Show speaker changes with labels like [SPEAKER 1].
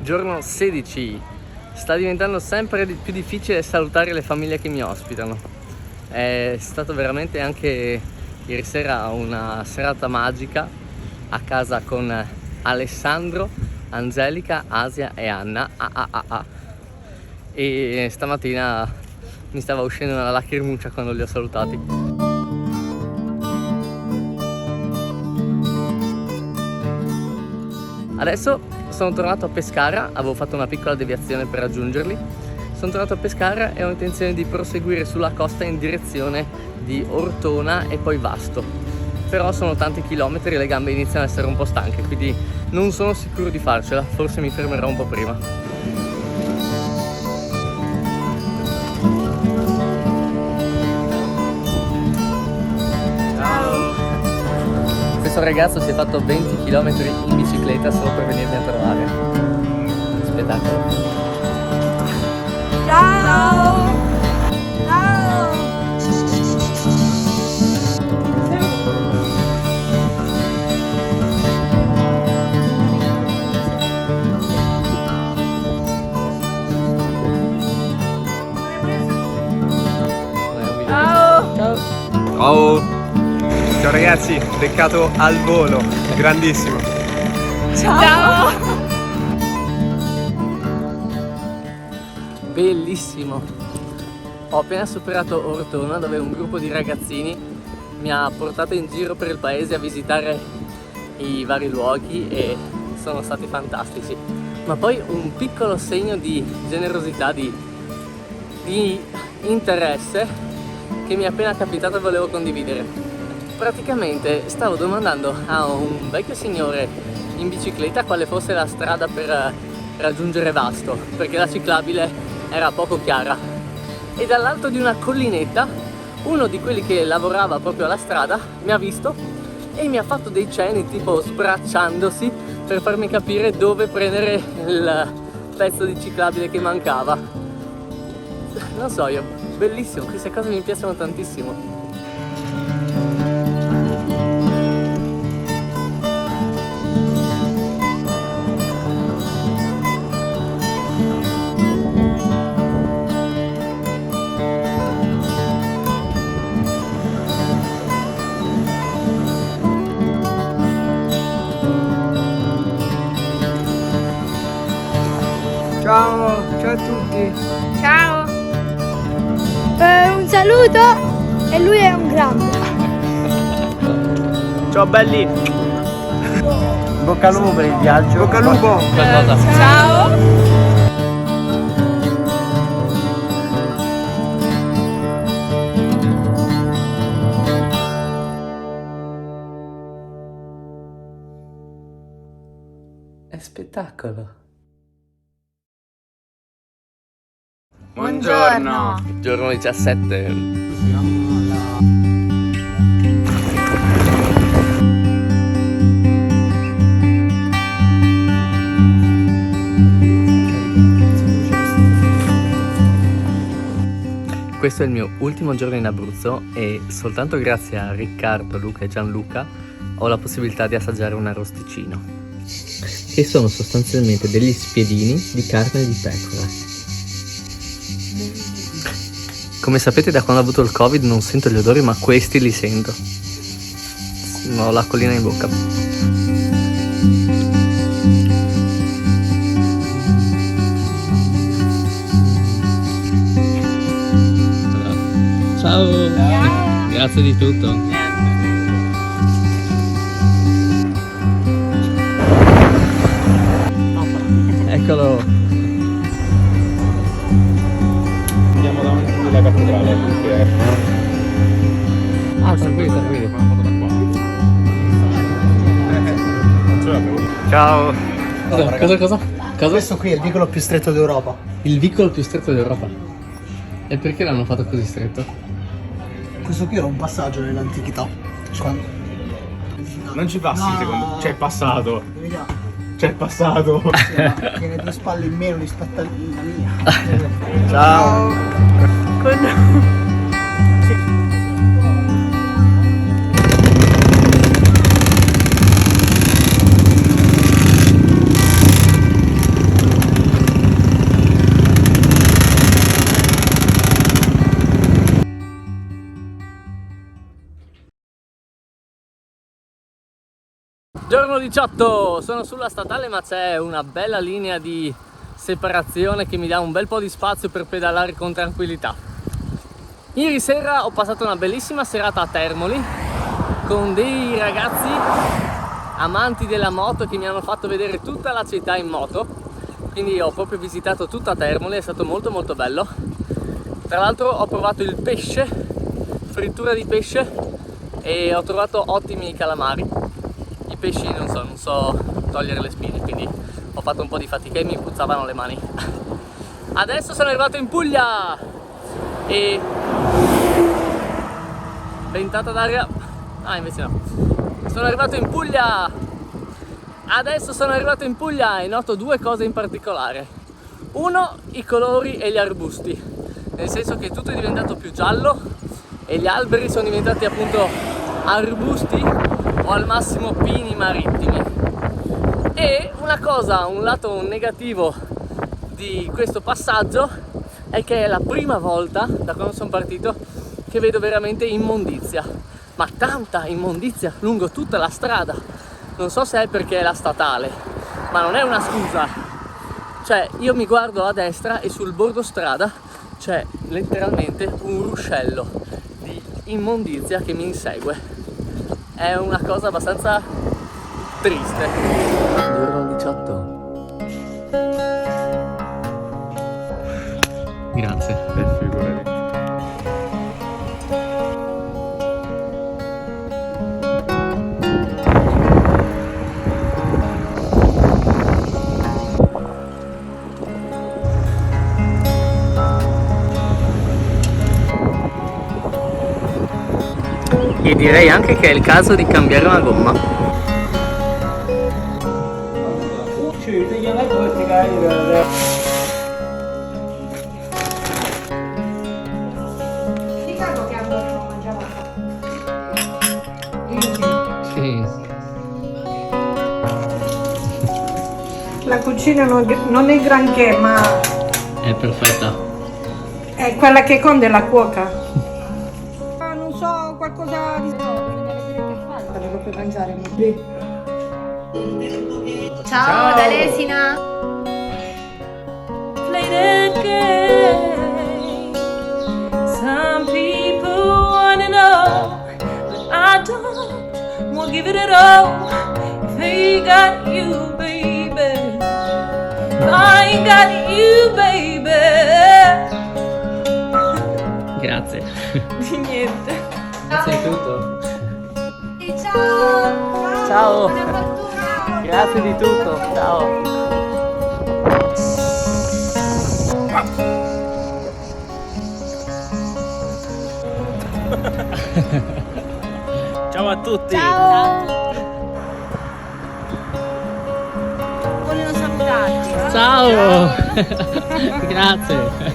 [SPEAKER 1] Giorno 16. Sta diventando sempre più difficile salutare le famiglie che mi ospitano. È stato veramente anche ieri sera una serata magica a casa con Alessandro, Angelica, Asia e Anna. E stamattina mi stava uscendo una lacrimuccia quando li ho salutati. Adesso sono tornato a Pescara, avevo fatto una piccola deviazione per raggiungerli. Sono tornato a Pescara e ho intenzione di proseguire sulla costa in direzione di Ortona e poi Vasto. Però sono tanti chilometri e le gambe iniziano ad essere un po' stanche, quindi non sono sicuro di farcela, forse mi fermerò un po' prima. Questo ragazzo si è fatto 20 km in bicicletta solo per venirmi a trovare. Spettacolo.
[SPEAKER 2] Ciao! Ciao!
[SPEAKER 1] Ciao! Ciao!
[SPEAKER 3] Ciao! Ciao ragazzi, beccato al volo, grandissimo.
[SPEAKER 2] Ciao!
[SPEAKER 1] Bellissimo! Ho appena superato Ortona dove un gruppo di ragazzini mi ha portato in giro per il paese a visitare i vari luoghi e sono stati fantastici. Ma poi un piccolo segno di generosità, di interesse che mi è appena capitato e volevo condividere. Praticamente stavo domandando a un vecchio signore in bicicletta quale fosse la strada per raggiungere Vasto, perché la ciclabile era poco chiara, e dall'alto di una collinetta uno di quelli che lavorava proprio alla strada mi ha visto e mi ha fatto dei cenni tipo sbracciandosi per farmi capire dove prendere il pezzo di ciclabile che mancava. Non so, bellissimo, queste cose mi piacciono tantissimo.
[SPEAKER 3] Ciao, ciao a tutti.
[SPEAKER 2] Ciao! Un saluto e lui è un grande.
[SPEAKER 3] Ciao belli.
[SPEAKER 1] Bocca al lupo per il viaggio.
[SPEAKER 3] Bocca al lupo.
[SPEAKER 2] Ciao!
[SPEAKER 1] È spettacolo.
[SPEAKER 3] Buongiorno.
[SPEAKER 1] Giorno 17. Questo è il mio ultimo giorno in Abruzzo e soltanto grazie a Riccardo, Luca e Gianluca ho la possibilità di assaggiare un arrosticino, che sono sostanzialmente degli spiedini di carne di pecora. Come sapete, da quando ho avuto il Covid non sento gli odori, ma questi li sento. Ho l'acquolina in bocca. Ciao! Grazie di tutto. Eccolo!
[SPEAKER 3] Andiamo davanti alla cattedrale perché...
[SPEAKER 1] Ah, tranquilli, tranquilli.
[SPEAKER 3] Ciao.
[SPEAKER 1] Cosa?
[SPEAKER 4] Questo qui è il vicolo più stretto d'Europa.
[SPEAKER 1] Il vicolo più stretto d'Europa. E perché l'hanno fatto così stretto?
[SPEAKER 4] Questo qui era un passaggio nell'antichità.
[SPEAKER 3] Non ci passi
[SPEAKER 4] No.
[SPEAKER 3] secondo... C'è passato.
[SPEAKER 4] Vediamo.
[SPEAKER 3] C'è passato.
[SPEAKER 4] Sì, ma tiene 2 spalle in meno rispetto alla mia.
[SPEAKER 3] Ciao.
[SPEAKER 1] Giorno 18, sono sulla statale ma c'è una bella linea di separazione che mi dà un bel po' di spazio per pedalare con tranquillità. Ieri sera ho passato una bellissima serata a Termoli con dei ragazzi amanti della moto che mi hanno fatto vedere tutta la città in moto, quindi ho proprio visitato tutta Termoli, è stato molto molto bello. Tra l'altro ho provato il pesce, frittura di pesce, e ho trovato ottimi calamari. I pesci non so togliere le spine, quindi ho fatto un po' di fatica e mi puzzavano le mani. Adesso sono arrivato in Puglia e ventata d'aria. Ah, invece no. Sono arrivato in Puglia. Adesso sono arrivato in Puglia e noto due cose in particolare. Uno, i colori e gli arbusti, nel senso che tutto è diventato più giallo e gli alberi sono diventati appunto arbusti o al massimo pini marittimi. E una cosa, un lato negativo di questo passaggio è che è la prima volta da quando sono partito che vedo veramente immondizia, ma tanta immondizia lungo tutta la strada. Non so se è perché è la statale, ma non è una scusa. Cioè, io mi guardo a destra e sul bordo strada c'è letteralmente un ruscello di immondizia che mi insegue. È una cosa abbastanza triste. Giorno 18. Grazie.
[SPEAKER 3] Figurati.
[SPEAKER 1] E direi anche che è il caso di cambiare una gomma.
[SPEAKER 2] Ricordo che abbiamo mangiato.
[SPEAKER 1] Sì.
[SPEAKER 5] La cucina non è granché, ma
[SPEAKER 1] È perfetta.
[SPEAKER 5] è quella che conta la cuoca. Non so, qualcosa di... Devo per mangiare.
[SPEAKER 2] Ciao, da Lesina.
[SPEAKER 6] Played game. Some people wanna know, but I don't. Won't give it at all. If he got you, baby, I ain't got you, baby.
[SPEAKER 1] Grazie.
[SPEAKER 6] Di niente.
[SPEAKER 1] Grazie di tutto.
[SPEAKER 2] Ciao.
[SPEAKER 1] Ciao.
[SPEAKER 2] Buona fortuna.
[SPEAKER 1] Grazie di tutto. Ciao. Ciao a tutti.
[SPEAKER 2] Ciao.
[SPEAKER 6] Vogliono salutarti.
[SPEAKER 1] Ciao. Grazie.